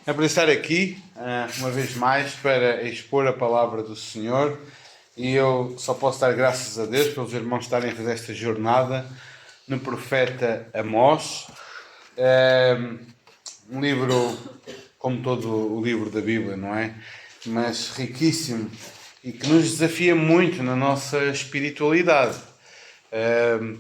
É para estar aqui, uma vez mais, para expor a palavra do Senhor. E eu só posso dar graças a Deus pelos irmãos estarem a fazer esta jornada no profeta Amós. Um livro, como todo o livro da Bíblia, não é? Mas riquíssimo e que nos desafia muito na nossa espiritualidade.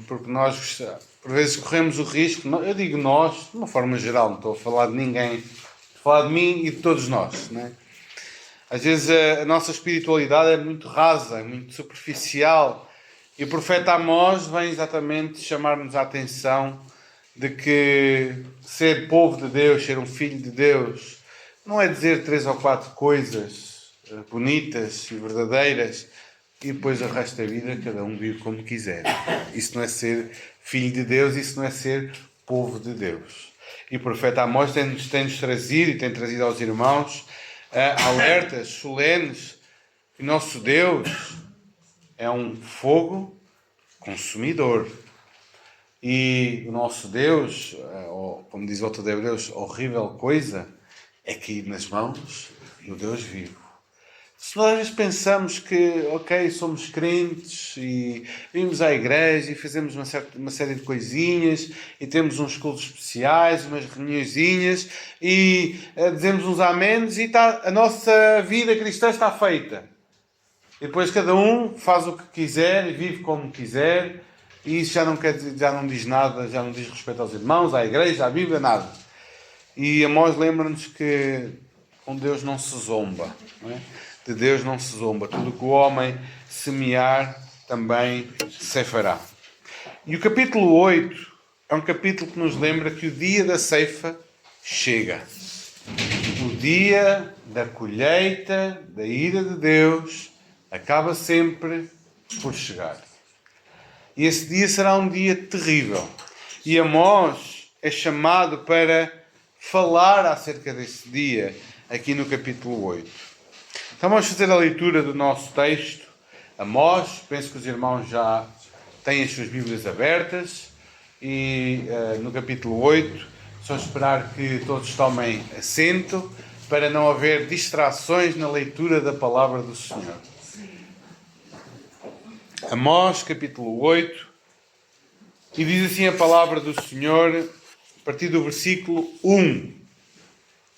Porque nós, por vezes, corremos o risco, eu digo nós, de uma forma geral, não estou a falar de ninguém, estou a falar de mim e de todos nós, não é? Às vezes a nossa espiritualidade é muito rasa, é muito superficial, e o profeta Amós vem exatamente chamar-nos a atenção de que ser povo de Deus, ser um filho de Deus, não é dizer 3 ou 4 coisas bonitas e verdadeiras e depois o resto da vida cada um vive como quiser. Isso não é ser filho de Deus, isso não é ser povo de Deus. E o profeta Amós tem-nos trazido e tem trazido aos irmãos alertas solenes que o nosso Deus é um fogo consumidor. E o nosso Deus, como diz o autor de Hebreus, horrível coisa é cair nas mãos do Deus vivo. Se nós às vezes pensamos que, somos crentes e vimos à igreja e fazemos uma série de coisinhas e temos uns cultos especiais, umas reuniõezinhas e dizemos uns amenes e a nossa vida cristã está feita. E depois cada um faz o que quiser e vive como quiser e isso já não diz nada, já não diz respeito aos irmãos, à igreja, à Bíblia, nada. E Amós lembra-nos que com Deus não se zomba, não é? De Deus não se zomba. Tudo que o homem semear também ceifará. E o capítulo 8 é um capítulo que nos lembra que o dia da ceifa chega. O dia da colheita, da ira de Deus, acaba sempre por chegar. E esse dia será um dia terrível. E Amós é chamado para falar acerca desse dia aqui no capítulo 8. Então vamos fazer a leitura do nosso texto, Amós. Penso que os irmãos já têm as suas Bíblias abertas. E no capítulo 8, só esperar que todos tomem assento para não haver distrações na leitura da palavra do Senhor. Amós, capítulo 8, e diz assim a palavra do Senhor, a partir do versículo 1.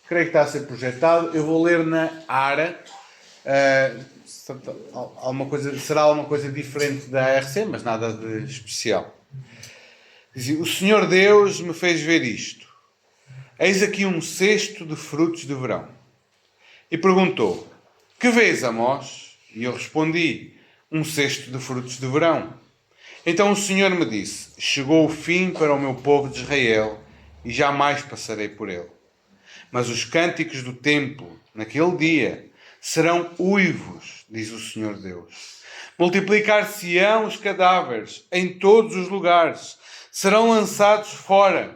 Creio que está a ser projetado. Eu vou ler na Ara. Será alguma coisa diferente da ARC, mas nada de especial. Diz: o Senhor Deus me fez ver isto. Eis aqui um cesto de frutos de verão. E perguntou: que vês, Amós? E eu respondi: um cesto de frutos de verão. Então o Senhor me disse: chegou o fim para o meu povo de Israel, e jamais passarei por ele. Mas os cânticos do templo, naquele dia, serão uivos, diz o Senhor Deus. Multiplicar-se-ão os cadáveres em todos os lugares. Serão lançados fora.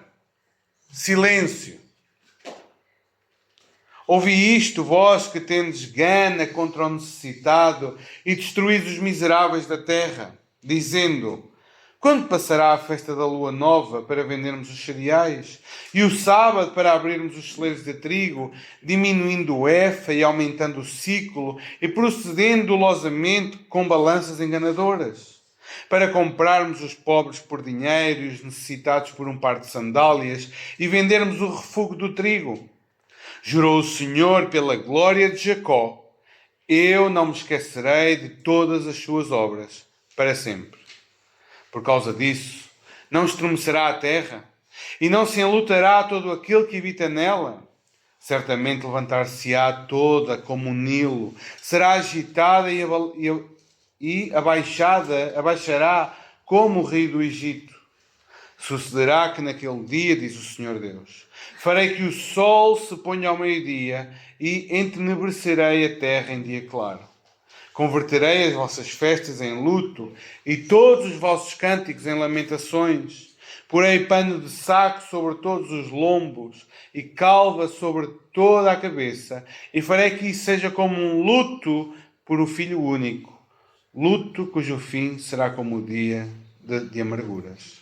Silêncio. Ouvi isto, vós que tendes gana contra o necessitado e destruís os miseráveis da terra, dizendo: quando passará a festa da lua nova para vendermos os cereais? E o sábado para abrirmos os celeiros de trigo, diminuindo o efa e aumentando o ciclo, e procedendo dolosamente com balanças enganadoras? Para comprarmos os pobres por dinheiro e os necessitados por um par de sandálias, e vendermos o refúgio do trigo? Jurou o Senhor pela glória de Jacó: eu não me esquecerei de todas as suas obras, para sempre. Por causa disso, não estremecerá a terra, e não se enlutará todo aquele que habita nela. Certamente levantar-se-á toda como o Nilo, será agitada e abaixará como o rio do Egito. Sucederá que naquele dia, diz o Senhor Deus, farei que o sol se ponha ao meio-dia e entenebrecerei a terra em dia claro. Converterei as vossas festas em luto e todos os vossos cânticos em lamentações. Porei pano de saco sobre todos os lombos e calva sobre toda a cabeça. E farei que isso seja como um luto por o filho único. Luto cujo fim será como o dia de amarguras.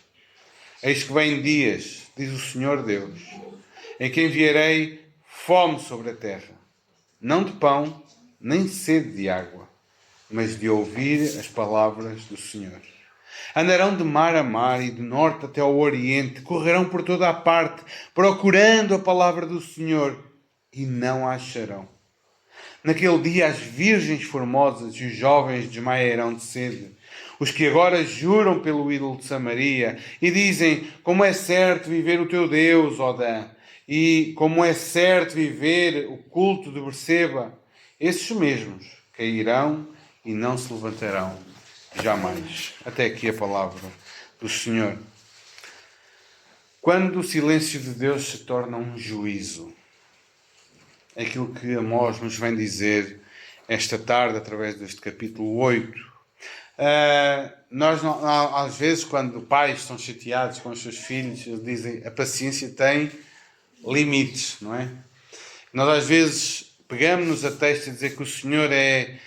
Eis que vem dias, diz o Senhor Deus, em que enviarei fome sobre a terra, não de pão, nem sede de água, mas de ouvir as palavras do Senhor. Andarão de mar a mar e de norte até ao oriente, correrão por toda a parte, procurando a palavra do Senhor, e não a acharão. Naquele dia as virgens formosas e os jovens desmaiarão de sede. Os que agora juram pelo ídolo de Samaria e dizem: como é certo viver o teu Deus, ó Dan, e como é certo viver o culto de Berseba, esses mesmos cairão e não se levantarão jamais. Até aqui a palavra do Senhor. Quando o silêncio de Deus se torna um juízo, é aquilo que Amós nos vem dizer esta tarde através deste capítulo 8. Nós às vezes, quando pais estão chateados com os seus filhos, eles dizem: a paciência tem limites, não é? Nós às vezes pegamos-nos a texto a dizer que o Senhor é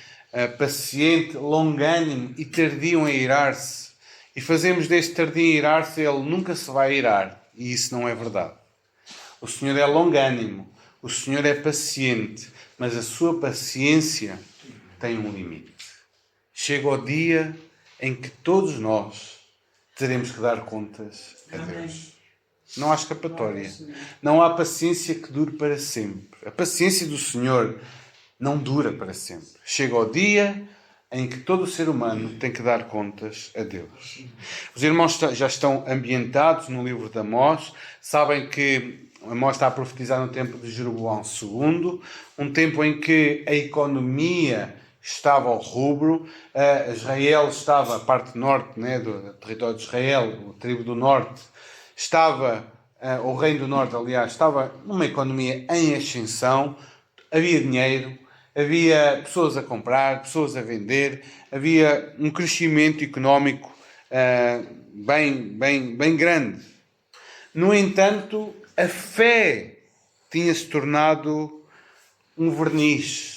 paciente, longânimo e tardio em irar-se, e fazemos deste tardio em irar-se, ele nunca se vai irar, e isso não é verdade. O Senhor é longânimo, o Senhor é paciente, mas a sua paciência tem um limite. Chega o dia em que todos nós teremos que dar contas a Deus. Não há escapatória. Não há paciência que dure para sempre. A paciência do Senhor não dura para sempre. Chega o dia em que todo o ser humano tem que dar contas a Deus. Os irmãos já estão ambientados no livro de Amós. Sabem que Amós está a profetizar no tempo de Jeroboão II, um tempo em que a economia estava ao rubro, Israel estava, a parte norte, né, do território de Israel, a tribo do norte, estava, o reino do norte, aliás, estava numa economia em ascensão, havia dinheiro, havia pessoas a comprar, pessoas a vender, havia um crescimento económico bem grande. No entanto, a fé tinha-se tornado um verniz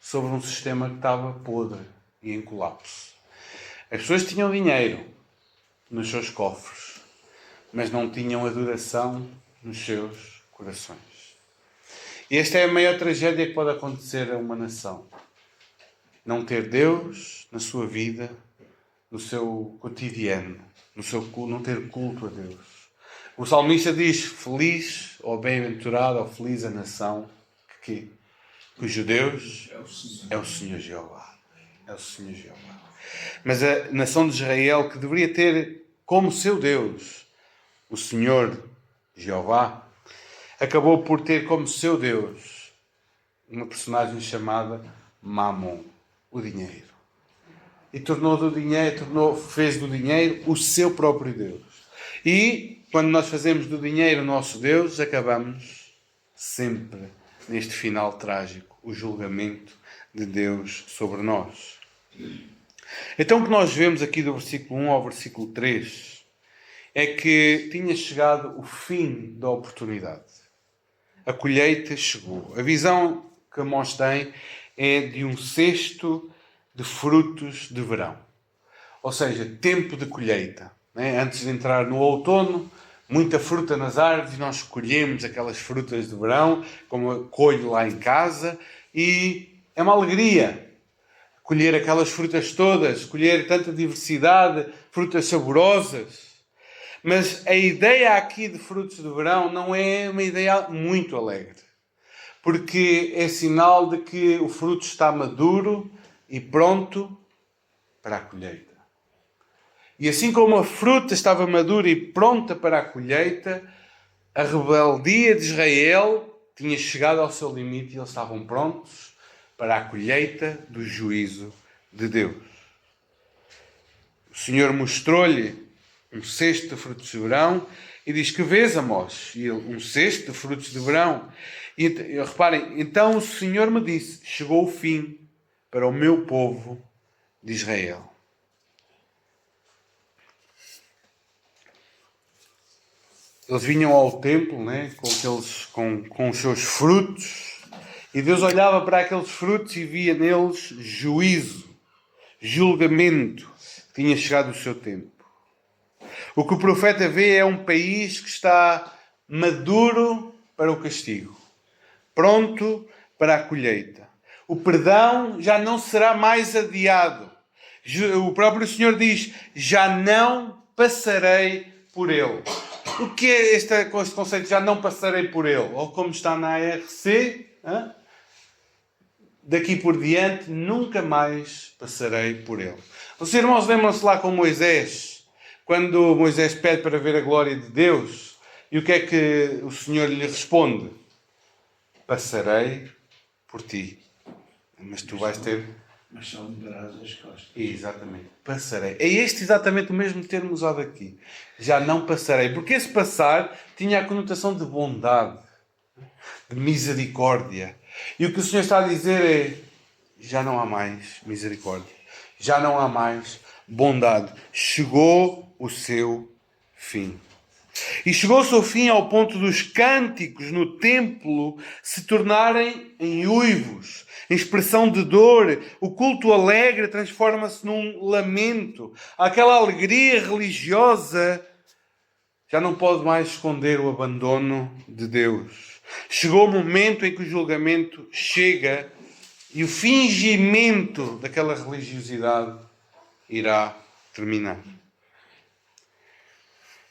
sobre um sistema que estava podre e em colapso. As pessoas tinham dinheiro nos seus cofres, mas não tinham adoração nos seus corações. E esta é a maior tragédia que pode acontecer a uma nação. Não ter Deus na sua vida, no seu cotidiano, não ter culto a Deus. O salmista diz: feliz ou bem-aventurado ou feliz a nação cujo Deus é o Senhor Jeová. É o Senhor Jeová. Mas a nação de Israel, que deveria ter como seu Deus o Senhor Jeová, acabou por ter como seu Deus uma personagem chamada Mamon, o dinheiro. E fez do dinheiro o seu próprio Deus. E quando nós fazemos do dinheiro o nosso Deus, acabamos sempre neste final trágico, o julgamento de Deus sobre nós. Então o que nós vemos aqui do versículo 1 ao versículo 3 é que tinha chegado o fim da oportunidade. A colheita chegou. A visão que Amós tem é de um cesto de frutos de verão. Ou seja, tempo de colheita. Antes de entrar no outono, muita fruta nas árvores, nós colhemos aquelas frutas de verão, como eu colho lá em casa, e é uma alegria colher aquelas frutas todas, colher tanta diversidade, frutas saborosas. Mas a ideia aqui de frutos de verão não é uma ideia muito alegre, porque é sinal de que o fruto está maduro e pronto para a colheita. E assim como a fruta estava madura e pronta para a colheita, a rebeldia de Israel tinha chegado ao seu limite e eles estavam prontos para a colheita do juízo de Deus. O Senhor mostrou-lhe um cesto de frutos de verão e diz: que vês, Amós? E ele: um cesto de frutos de verão. E reparem, então o Senhor me disse: chegou o fim para o meu povo de Israel. Eles vinham ao templo, com os seus frutos, e Deus olhava para aqueles frutos e via neles juízo, julgamento. Tinha chegado o seu tempo. O que o profeta vê é um país que está maduro para o castigo, pronto para a colheita. O perdão já não será mais adiado. O próprio Senhor diz, já não passarei por ele. O que é este conceito, já não passarei por ele? Ou como está na ARC, daqui por diante nunca mais passarei por ele. Os irmãos lembram-se lá com Moisés, quando Moisés pede para ver a glória de Deus, e o que é que o Senhor lhe responde? Passarei por ti, mas tu vais ter... Mas só me darás as costas. Exatamente, passarei. É este exatamente o mesmo termo usado aqui. Já não passarei. Porque esse passar tinha a conotação de bondade, de misericórdia. E o que o Senhor está a dizer é, já não há mais misericórdia. Já não há mais bondade. Chegou o seu fim. E chegou-se ao fim ao ponto dos cânticos no templo se tornarem em uivos, em expressão de dor. O culto alegre transforma-se num lamento. Aquela alegria religiosa já não pode mais esconder o abandono de Deus. Chegou o momento em que o julgamento chega e o fingimento daquela religiosidade irá terminar.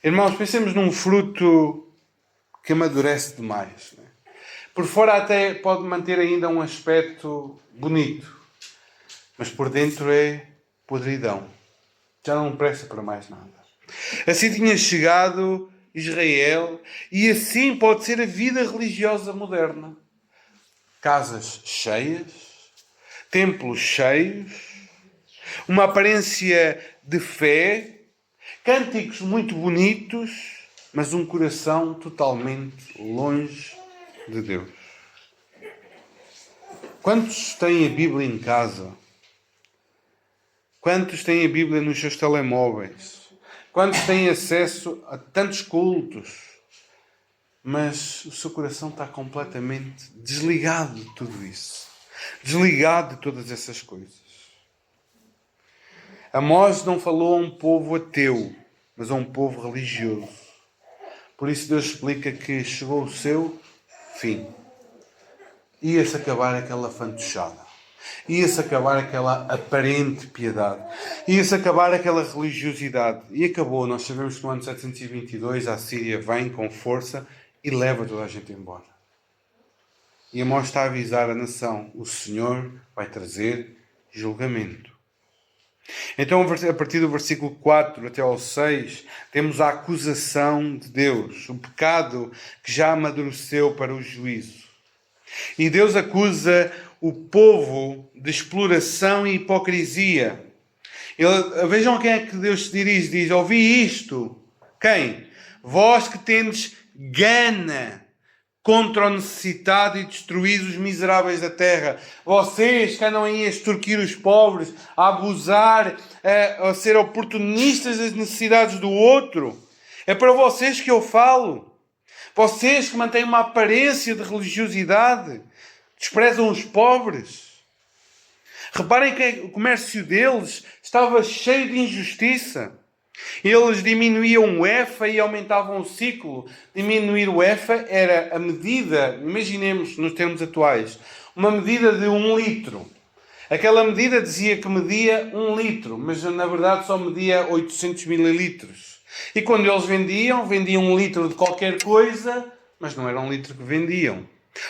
Irmãos, pensemos num fruto que amadurece demais. Por fora até pode manter ainda um aspecto bonito, mas por dentro é podridão. Já não presta para mais nada. Assim tinha chegado Israel e assim pode ser a vida religiosa moderna. Casas cheias, templos cheios, uma aparência de fé, cânticos muito bonitos, mas um coração totalmente longe de Deus. Quantos têm a Bíblia em casa? Quantos têm a Bíblia nos seus telemóveis? Quantos têm acesso a tantos cultos? Mas o seu coração está completamente desligado de tudo isso. Desligado de todas essas coisas. Amós não falou a um povo ateu, mas a um povo religioso. Por isso Deus explica que chegou o seu fim. Ia-se acabar aquela fantochada. Ia-se acabar aquela aparente piedade. Ia-se acabar aquela religiosidade. E acabou. Nós sabemos que no ano 722 a Síria vem com força e leva toda a gente embora. E Amós está a avisar a nação. O Senhor vai trazer julgamento. Então, a partir do versículo 4 até ao 6, temos a acusação de Deus, o pecado que já amadureceu para o juízo. E Deus acusa o povo de exploração e hipocrisia. Vejam a quem é que Deus se dirige. Diz, ouvi isto. Quem? Vós que tendes gana contra o necessitado e destruís os miseráveis da terra. Vocês que andam aí a extorquir os pobres, a abusar, a ser oportunistas das necessidades do outro. É para vocês que eu falo. Vocês que mantêm uma aparência de religiosidade, desprezam os pobres. Reparem que o comércio deles estava cheio de injustiça. Eles diminuíam o efa e aumentavam o ciclo. Diminuir o efa era a medida, imaginemos nos termos atuais, uma medida de 1 litro. Aquela medida dizia que media 1 litro, mas na verdade só media 800 mililitros. E quando eles vendiam 1 litro de qualquer coisa, mas não era 1 litro que vendiam.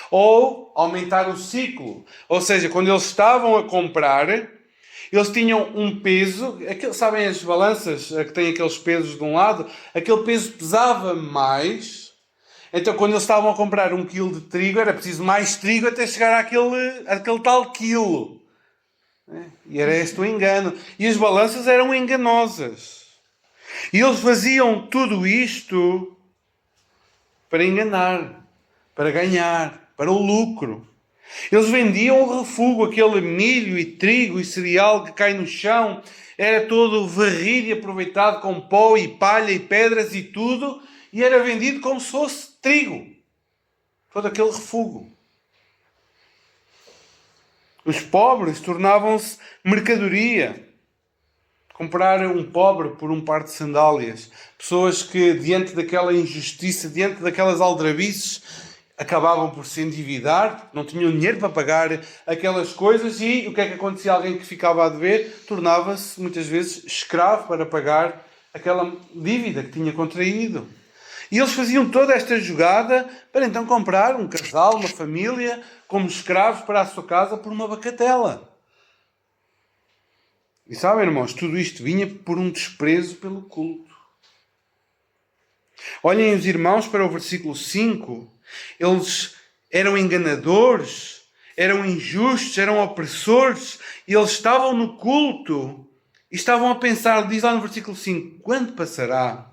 Ou aumentar o ciclo. Ou seja, quando eles estavam a comprar, eles tinham um peso, sabem as balanças que têm aqueles pesos de um lado? Aquele peso pesava mais. Então quando eles estavam a comprar 1 quilo de trigo, era preciso mais trigo até chegar àquele tal quilo. E era este o engano. E as balanças eram enganosas. E eles faziam tudo isto para enganar, para ganhar, para o lucro. Eles vendiam o refúgio, aquele milho e trigo e cereal que cai no chão, era todo varrido e aproveitado com pó e palha e pedras e tudo, e era vendido como se fosse trigo. Todo aquele refúgio. Os pobres tornavam-se mercadoria. Comprar um pobre por um par de sandálias. Pessoas que, diante daquela injustiça, diante daquelas aldrabices, acabavam por se endividar, não tinham dinheiro para pagar aquelas coisas e o que é que acontecia? Alguém que ficava a dever tornava-se muitas vezes escravo para pagar aquela dívida que tinha contraído. E eles faziam toda esta jogada para então comprar um casal, uma família, como escravos para a sua casa por uma bacatela. E sabem, irmãos, tudo isto vinha por um desprezo pelo culto. Olhem os irmãos para o versículo 5. Eles eram enganadores, eram injustos, eram opressores, e eles estavam no culto e estavam a pensar, diz lá no versículo 5, quando passará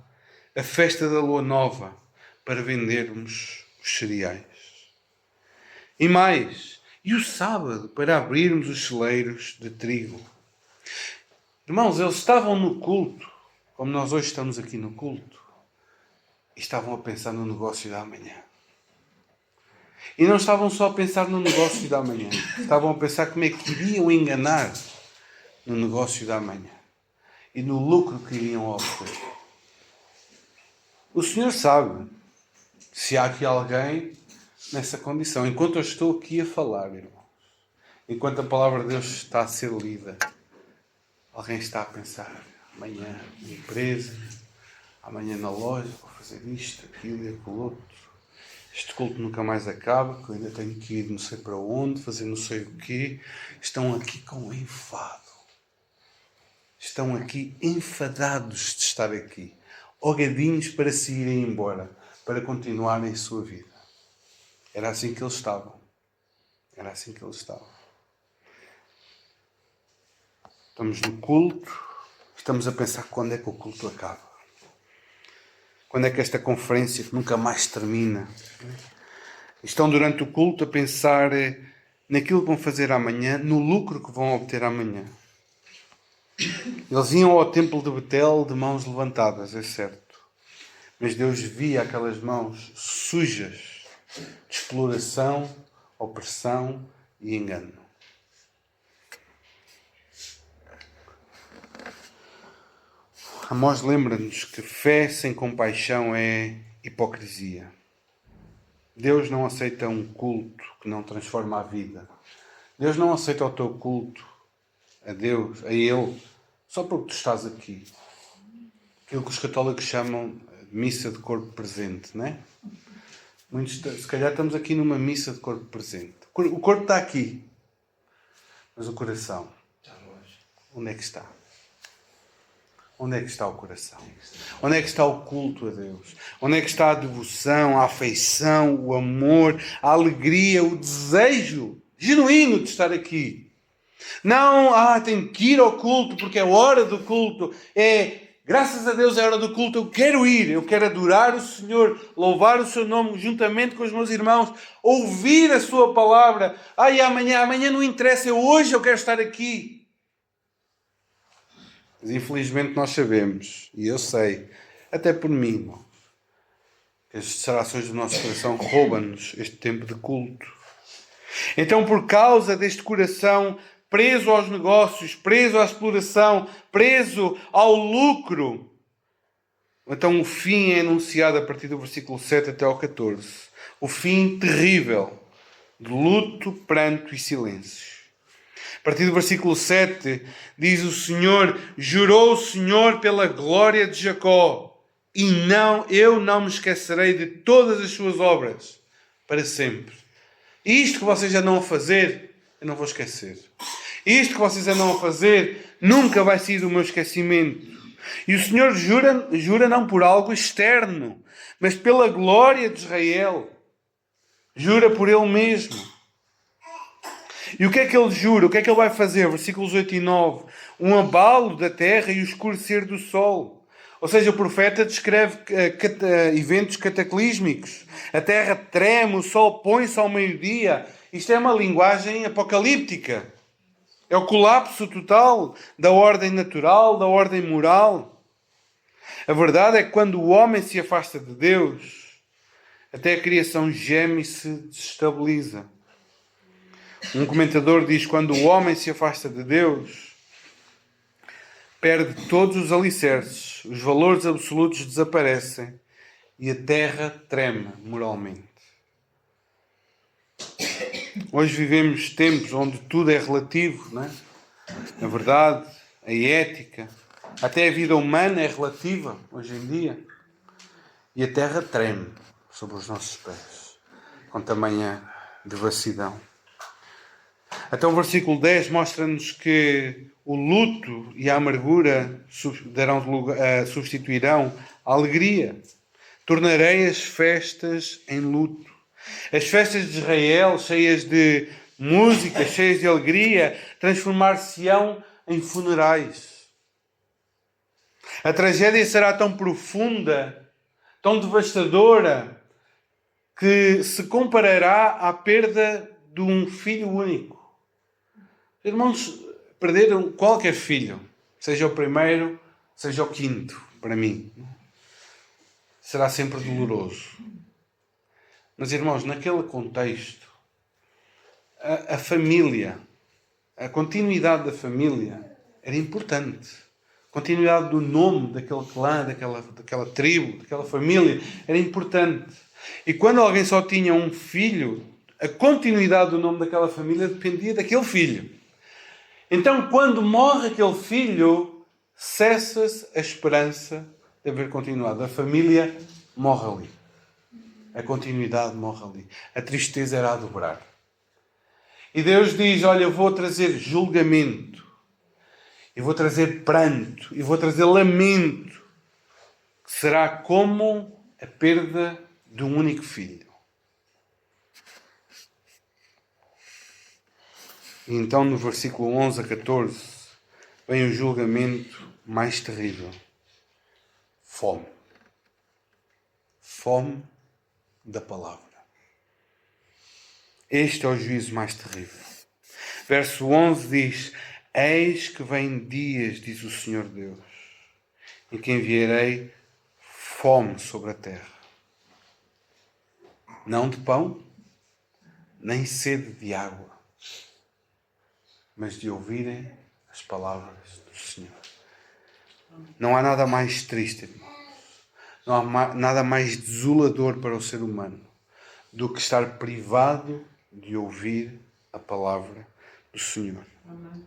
a festa da lua nova para vendermos os cereais? E mais, e o sábado para abrirmos os celeiros de trigo? Irmãos, eles estavam no culto, como nós hoje estamos aqui no culto, e estavam a pensar no negócio da manhã. E não estavam só a pensar no negócio da manhã. Estavam a pensar como é que iriam enganar no negócio da manhã. E no lucro que iriam obter. O Senhor sabe se há aqui alguém nessa condição. Enquanto eu estou aqui a falar, irmãos. Enquanto a palavra de Deus está a ser lida. Alguém está a pensar. Amanhã na empresa. Amanhã na loja. Vou fazer isto, aquilo e aquilo outro. Este culto nunca mais acaba, que eu ainda tenho que ir não sei para onde, fazer não sei o quê. Estão aqui com enfado. Estão aqui enfadados de estar aqui. Hogadinhos para se irem embora, para continuarem a sua vida. Era assim que eles estavam. Era assim que eles estavam. Estamos no culto, estamos a pensar quando é que o culto acaba. Quando é que esta conferência que nunca mais termina? Estão durante o culto a pensar naquilo que vão fazer amanhã, no lucro que vão obter amanhã. Eles iam ao templo de Betel de mãos levantadas, é certo. Mas Deus via aquelas mãos sujas de exploração, opressão e engano. Amós lembra-nos que fé sem compaixão é hipocrisia. Deus não aceita um culto que não transforma a vida. Deus não aceita o teu culto a Deus, a Ele, só porque tu estás aqui. Aquilo que os católicos chamam de missa de corpo presente, não é? Muitos, se calhar estamos aqui numa missa de corpo presente. O corpo está aqui, mas o coração, onde é que está? Onde é que está o coração? Onde é que está o culto a Deus? Onde é que está a devoção, a afeição, o amor, a alegria, o desejo genuíno de estar aqui? Não, tenho que ir ao culto porque é hora do culto. Graças a Deus é hora do culto, eu quero ir, eu quero adorar o Senhor, louvar o seu nome juntamente com os meus irmãos, ouvir a sua palavra. Amanhã não interessa, hoje eu quero estar aqui. Mas infelizmente nós sabemos, e eu sei, até por mim, irmão, que as distrações do nosso coração roubam-nos este tempo de culto. Então, por causa deste coração preso aos negócios, preso à exploração, preso ao lucro, então o fim é anunciado a partir do versículo 7 até ao 14. O fim terrível de luto, pranto e silêncio. A partir do versículo 7, diz o Senhor, jurou o Senhor pela glória de Jacó, e eu não me esquecerei de todas as suas obras, para sempre. E isto que vocês andam a fazer, eu não vou esquecer. Isto que vocês andam a fazer, nunca vai sair do meu esquecimento. E o Senhor jura não por algo externo, mas pela glória de Israel. Jura por Ele mesmo. E o que é que ele jura? O que é que ele vai fazer? Versículos 8 e 9. Um abalo da terra e o escurecer do sol. Ou seja, o profeta descreve eventos cataclísmicos. A terra treme, o sol põe-se ao meio-dia. Isto é uma linguagem apocalíptica. É o colapso total da ordem natural, da ordem moral. A verdade é que quando o homem se afasta de Deus, até a criação geme e se desestabiliza. Um comentador diz que quando o homem se afasta de Deus, perde todos os alicerces, os valores absolutos desaparecem e a terra treme moralmente. Hoje vivemos tempos onde tudo é relativo, não é? A verdade, a ética, até a vida humana é relativa hoje em dia. E a terra treme sobre os nossos pés, com tamanha devassidão. Então o versículo 10 mostra-nos que o luto e a amargura substituirão a alegria. Tornarei as festas em luto. As festas de Israel, cheias de música, cheias de alegria, transformar-se-ão em funerais. A tragédia será tão profunda, tão devastadora, que se comparará à perda de um filho único. Irmãos, perderam qualquer filho, seja o primeiro, seja o quinto, para mim, será sempre doloroso. Mas, irmãos, naquele contexto, a família, a continuidade da família era importante. A continuidade do nome daquele clã, daquela tribo, daquela família, era importante. E quando alguém só tinha um filho, a continuidade do nome daquela família dependia daquele filho. Então, quando morre aquele filho, cessa-se a esperança de haver continuidade. A família morre ali. A continuidade morre ali. A tristeza era a dobrar. E Deus diz, olha, eu vou trazer julgamento. Eu vou trazer pranto. Eu vou trazer lamento. Que será como a perda de um único filho. E então no versículo 11 a 14 vem o julgamento mais terrível. Fome. Fome da palavra. Este é o juízo mais terrível. Verso 11 diz, eis que vem dias, diz o Senhor Deus, em que enviarei fome sobre a terra. Não de pão, nem sede de água, mas de ouvirem as palavras do Senhor. Não há nada mais triste, irmãos. Não há nada mais desolador para o ser humano do que estar privado de ouvir a palavra do Senhor. Amém.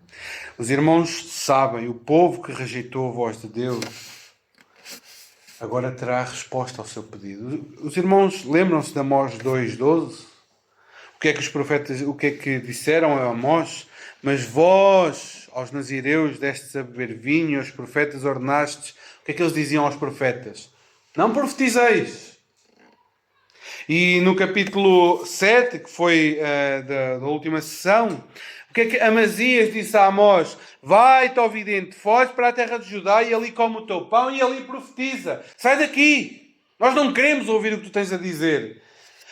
Os irmãos sabem, o povo que rejeitou a voz de Deus agora terá resposta ao seu pedido. Os irmãos lembram-se de Amós 2:12? O que é que disseram a Amós? Mas vós, aos nazireus, destes a beber vinho, aos profetas ordenastes. O que é que eles diziam aos profetas? Não profetizeis. E no capítulo 7, que foi da última sessão, o que é que Amazias disse a Amós? Vai-te, ó vidente, foge para a terra de Judá e ali come o teu pão e ali profetiza. Sai daqui! Nós não queremos ouvir o que tu tens a dizer.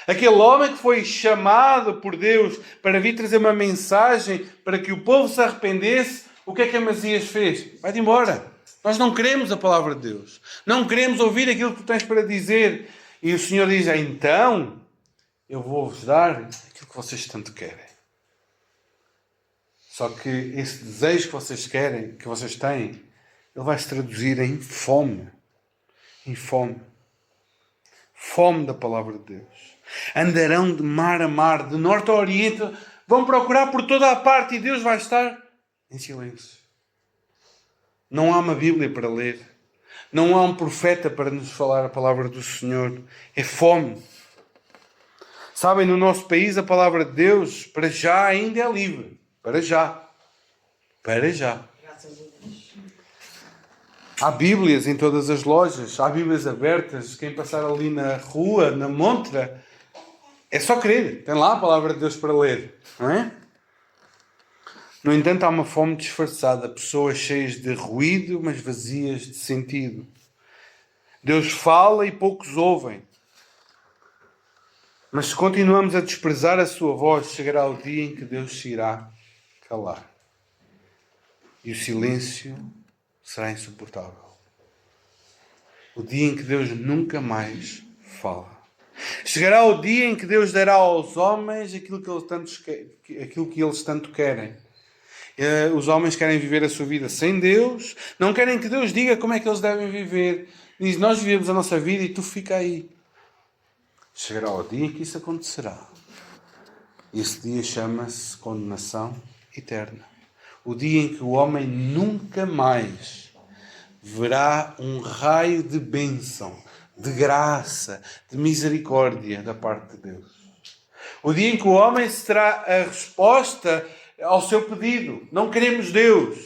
Aquele homem que foi chamado por Deus para vir trazer uma mensagem para que o povo se arrependesse, o que é que Amazias fez? Vai-te embora. Nós não queremos a palavra de Deus. Não queremos ouvir aquilo que tu tens para dizer. E o Senhor diz, então, eu vou-vos dar aquilo que vocês tanto querem. Só que esse desejo que vocês querem, que vocês têm, ele vai se traduzir em fome. Em fome. Fome da palavra de Deus. Andarão de mar a mar, de norte a oriente, vão procurar por toda a parte e Deus vai estar em silêncio. Não há uma Bíblia para ler. Não há um profeta para nos falar a palavra do Senhor. É fome. Sabem, no nosso país a palavra de Deus, para já, ainda é livre. Para já. Para já. Há Bíblias em todas as lojas. Há Bíblias abertas. Quem passar ali na rua, na montra, é só crer. Tem lá a palavra de Deus para ler. Não é? No entanto, há uma fome disfarçada, pessoas cheias de ruído, mas vazias de sentido. Deus fala e poucos ouvem. Mas se continuamos a desprezar a sua voz, chegará o dia em que Deus se irá calar. E o silêncio será insuportável. O dia em que Deus nunca mais fala. Chegará o dia em que Deus dará aos homens aquilo que eles tanto querem. Os homens querem viver a sua vida sem Deus, não querem que Deus diga como é que eles devem viver. Diz, nós vivemos a nossa vida e tu fica aí. Chegará o dia em que isso acontecerá. Esse dia chama-se condenação eterna. O dia em que o homem nunca mais verá um raio de bênção, de graça, de misericórdia da parte de Deus. O dia em que o homem terá a resposta ao seu pedido. Não queremos Deus.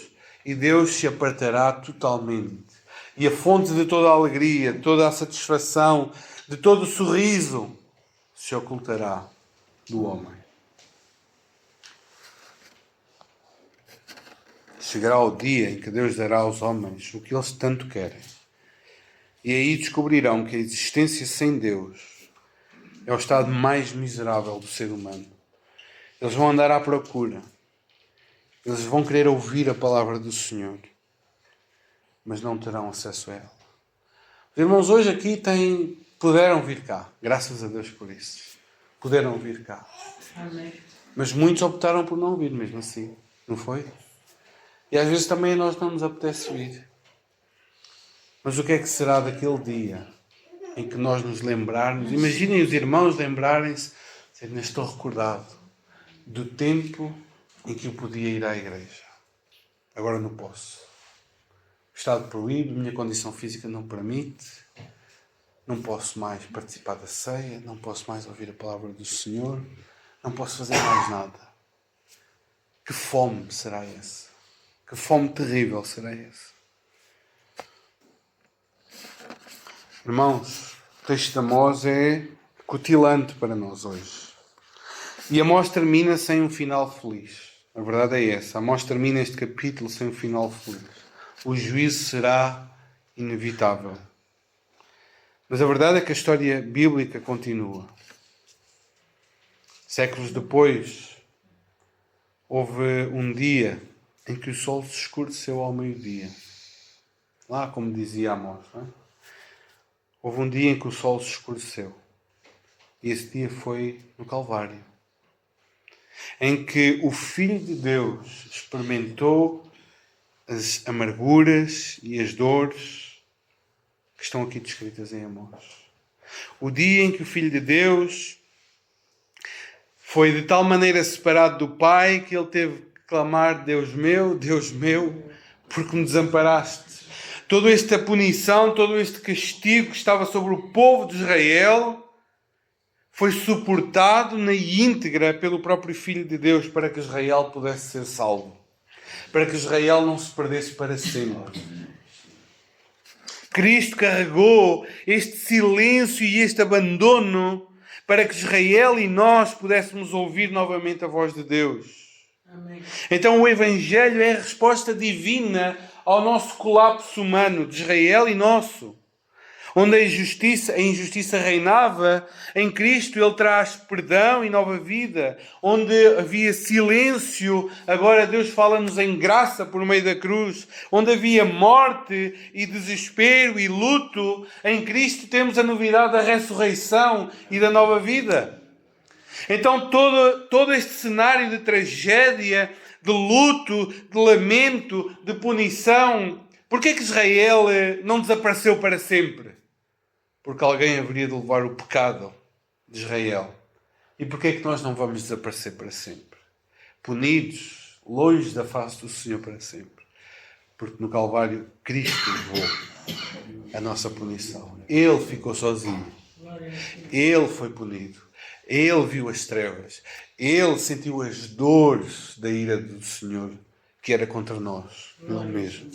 E Deus se apartará totalmente. E a fonte de toda a alegria, de toda a satisfação, de todo o sorriso, se ocultará do homem. Chegará o dia em que Deus dará aos homens o que eles tanto querem. E aí descobrirão que a existência sem Deus é o estado mais miserável do ser humano. Eles vão andar à procura. Eles vão querer ouvir a palavra do Senhor, mas não terão acesso a ela. Os irmãos hoje aqui puderam vir cá. Graças a Deus por isso. Puderam vir cá. Amém. Mas muitos optaram por não vir mesmo assim. Não foi? E às vezes também a nós não nos apetece vir. Mas o que é que será daquele dia em que nós nos lembrarmos? Imaginem os irmãos lembrarem-se, dizendo, estou recordado do tempo em que eu podia ir à igreja. Agora não posso. O estado proíbe, a minha condição física não permite. Não posso mais participar da ceia, não posso mais ouvir a palavra do Senhor, não posso fazer mais nada. Que fome será essa? Que fome terrível será essa? Irmãos, o texto de Amós é cutilante para nós hoje. E Amós termina sem um final feliz. A verdade é essa. Amós termina este capítulo sem um final feliz. O juízo será inevitável. Mas a verdade é que a história bíblica continua. Séculos depois, houve um dia em que o sol se escureceu ao meio-dia. Lá, como dizia Amós, não é? Houve um dia em que o sol se escureceu. E esse dia foi no Calvário. Em que o Filho de Deus experimentou as amarguras e as dores que estão aqui descritas em Amós. O dia em que o Filho de Deus foi de tal maneira separado do Pai que ele teve que clamar: Deus meu, porque me desamparaste. Toda esta punição, todo este castigo que estava sobre o povo de Israel foi suportado na íntegra pelo próprio Filho de Deus para que Israel pudesse ser salvo. Para que Israel não se perdesse para sempre. Cristo carregou este silêncio e este abandono para que Israel e nós pudéssemos ouvir novamente a voz de Deus. Amém. Então o Evangelho é a resposta divina ao nosso colapso humano, de Israel e nosso. Onde a injustiça reinava, em Cristo Ele traz perdão e nova vida. Onde havia silêncio, agora Deus fala-nos em graça por meio da cruz. Onde havia morte e desespero e luto, em Cristo temos a novidade da ressurreição e da nova vida. Então todo este cenário de tragédia, de luto, de lamento, de punição, porquê é que Israel não desapareceu para sempre? Porque alguém haveria de levar o pecado de Israel. E porquê é que nós não vamos desaparecer para sempre? Punidos, longe da face do Senhor para sempre. Porque no Calvário Cristo levou a nossa punição. Ele ficou sozinho. Ele foi punido. Ele viu as trevas. Ele sentiu as dores da ira do Senhor, que era contra nós, Ele mesmo.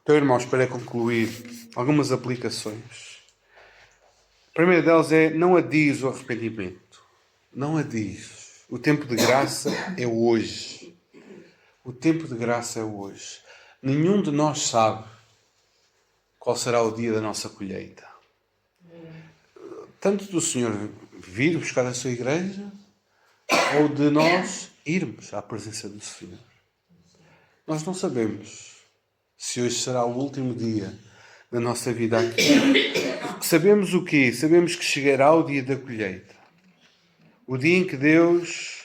Então, irmãos, para concluir, algumas aplicações. A primeira delas é: não adies o arrependimento. Não adies. O tempo de graça é hoje. O tempo de graça é hoje. Nenhum de nós sabe qual será o dia da nossa colheita. Tanto do Senhor vir buscar a sua igreja, ou de nós irmos à presença do Senhor. Nós não sabemos se hoje será o último dia da nossa vida aqui. Sabemos o quê? Sabemos que chegará o dia da colheita. O dia em que Deus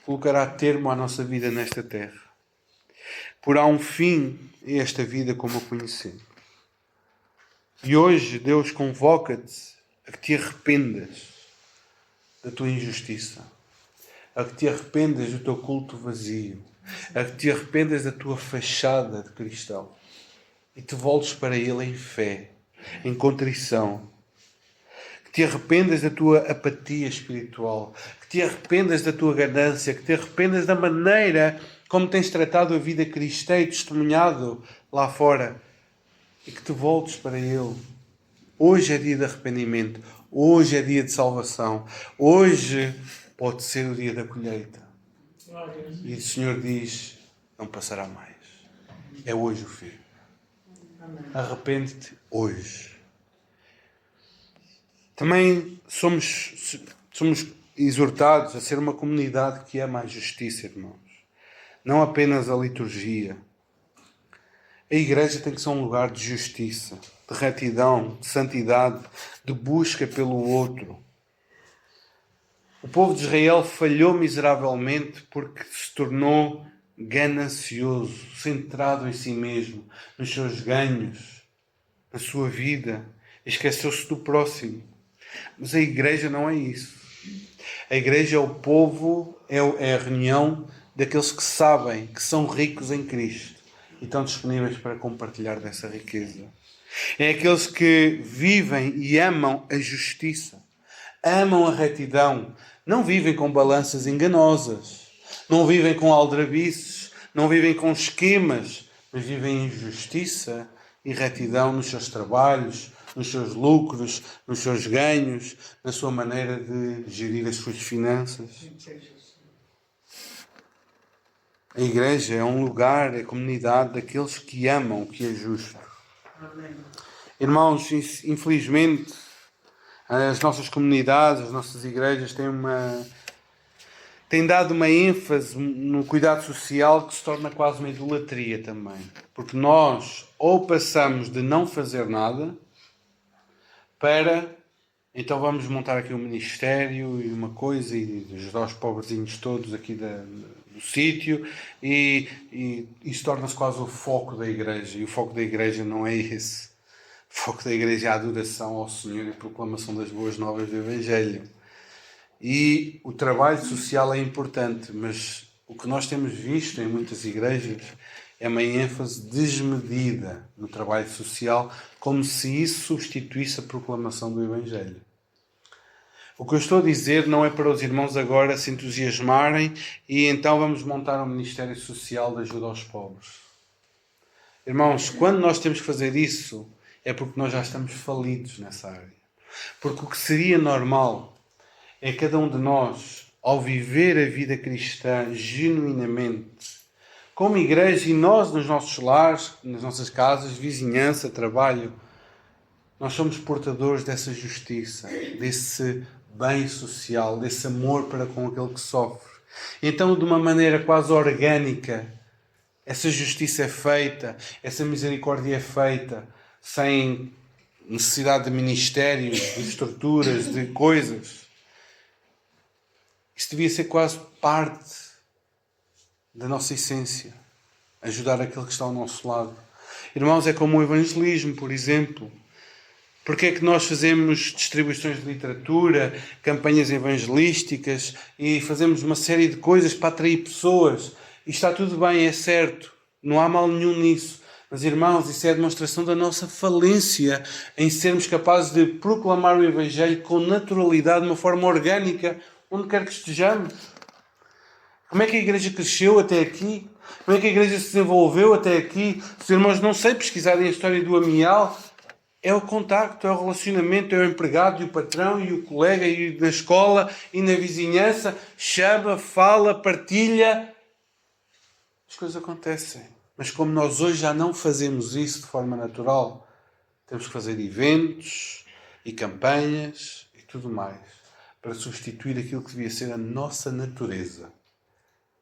colocará termo à nossa vida nesta terra. Porá um fim a esta vida como a conhecemos. E hoje Deus convoca-te a que te arrependas da tua injustiça, a que te arrependas do teu culto vazio, a que te arrependas da tua fachada de cristão e te voltes para Ele em fé, em contrição, que te arrependas da tua apatia espiritual, que te arrependas da tua ganância, que te arrependas da maneira como tens tratado a vida cristã e testemunhado lá fora e que te voltes para Ele. Hoje é dia de arrependimento, hoje é dia de salvação, hoje pode ser o dia da colheita. E o Senhor diz, não passará mais. É hoje o fim. Arrepende-te hoje. Também somos exortados a ser uma comunidade que ama a justiça, irmãos. Não apenas a liturgia. A igreja tem que ser um lugar de justiça, de retidão, de santidade, de busca pelo outro. O povo de Israel falhou miseravelmente porque se tornou ganancioso, centrado em si mesmo, nos seus ganhos, na sua vida. Esqueceu-se do próximo. Mas a igreja não é isso. A igreja é o povo, é a reunião daqueles que sabem que são ricos em Cristo e estão disponíveis para compartilhar dessa riqueza. É aqueles que vivem e amam a justiça, amam a retidão, não vivem com balanças enganosas, não vivem com aldrabices, não vivem com esquemas, mas vivem em justiça e retidão nos seus trabalhos, nos seus lucros, nos seus ganhos, na sua maneira de gerir as suas finanças. A igreja é um lugar, é a comunidade daqueles que amam o que é justo. Amém. Irmãos, infelizmente, as nossas comunidades, as nossas igrejas têm dado uma ênfase no cuidado social que se torna quase uma idolatria também. Porque nós ou passamos de não fazer nada para, então vamos montar aqui um ministério e uma coisa e ajudar os pobrezinhos todos aqui do sítio e isso torna-se quase o foco da igreja. E o foco da igreja não é esse. O foco da igreja é a adoração ao Senhor e a proclamação das boas novas do Evangelho. E o trabalho social é importante, mas o que nós temos visto em muitas igrejas é uma ênfase desmedida no trabalho social, como se isso substituísse a proclamação do Evangelho. O que eu estou a dizer não é para os irmãos agora se entusiasmarem e então vamos montar um Ministério Social de ajuda aos pobres. Irmãos, quando nós temos que fazer isso, é porque nós já estamos falidos nessa área. Porque o que seria normal é cada um de nós, ao viver a vida cristã genuinamente, como igreja e nós nos nossos lares, nas nossas casas, vizinhança, trabalho, nós somos portadores dessa justiça, desse bem social, desse amor para com aquele que sofre. Então, de uma maneira quase orgânica, essa justiça é feita, essa misericórdia é feita, sem necessidade de ministérios, de estruturas, de coisas. Isso devia ser quase parte da nossa essência. Ajudar aquele que está ao nosso lado. Irmãos, é como o evangelismo, por exemplo. Porque é que nós fazemos distribuições de literatura, campanhas evangelísticas e fazemos uma série de coisas para atrair pessoas? E está tudo bem, é certo. Não há mal nenhum nisso. Mas, irmãos, isso é a demonstração da nossa falência em sermos capazes de proclamar o Evangelho com naturalidade, de uma forma orgânica, onde quer que estejamos. Como é que a igreja cresceu até aqui? Como é que a igreja se desenvolveu até aqui? Os irmãos não sei pesquisarem a história do Amial. É o contacto, é o relacionamento, é o empregado e o patrão e o colega e na escola e na vizinhança. Chama, fala, partilha. As coisas acontecem. Mas como nós hoje já não fazemos isso de forma natural, temos que fazer eventos e campanhas e tudo mais para substituir aquilo que devia ser a nossa natureza.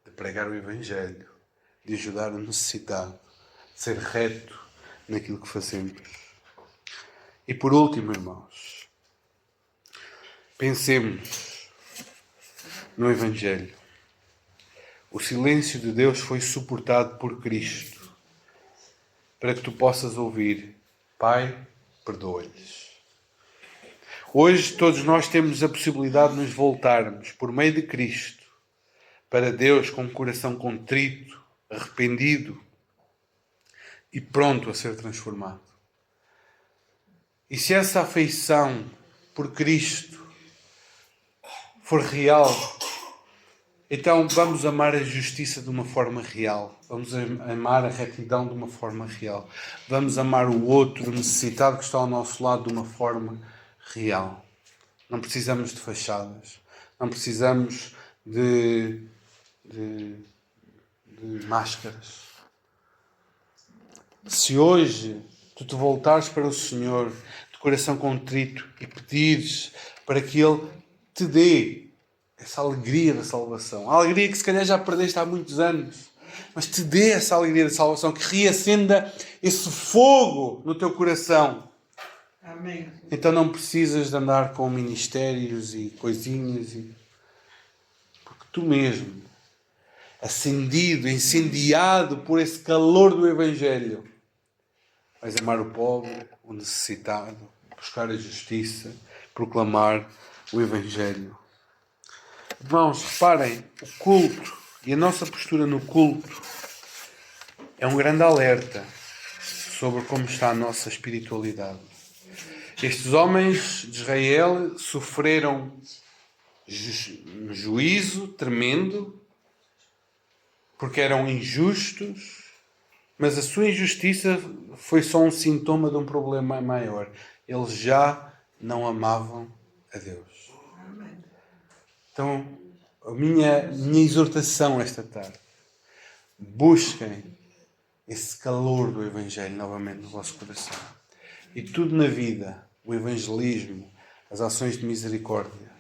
De pregar o Evangelho, de ajudar o necessitado, de ser reto naquilo que fazemos. E por último, irmãos, pensemos no Evangelho. O silêncio de Deus foi suportado por Cristo para que tu possas ouvir: Pai, perdoa-lhes. Hoje todos nós temos a possibilidade de nos voltarmos por meio de Cristo para Deus com um coração contrito, arrependido e pronto a ser transformado. E se essa afeição por Cristo for real, então vamos amar a justiça de uma forma real. Vamos amar a retidão de uma forma real. Vamos amar o outro necessitado que está ao nosso lado de uma forma real. Não precisamos de fachadas. Não precisamos de máscaras. Se hoje tu te voltares para o Senhor de coração contrito e pedires para que Ele te dê essa alegria da salvação, a alegria que se calhar já perdeste há muitos anos, mas te dê essa alegria da salvação, que reacenda esse fogo no teu coração. Amém. Então não precisas de andar com ministérios e coisinhas, porque tu mesmo, acendido, incendiado por esse calor do Evangelho, vais amar o pobre, o necessitado, buscar a justiça, proclamar o Evangelho. Irmãos, reparem, o culto e a nossa postura no culto é um grande alerta sobre como está a nossa espiritualidade. Estes homens de Israel sofreram um juízo tremendo porque eram injustos, mas a sua injustiça foi só um sintoma de um problema maior. Eles já não amavam a Deus. Então, a minha exortação esta tarde: busquem esse calor do Evangelho novamente no vosso coração. E tudo na vida, o evangelismo, as ações de misericórdia,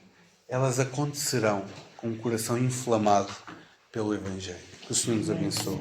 elas acontecerão com um coração inflamado pelo Evangelho. Que o Senhor nos abençoe.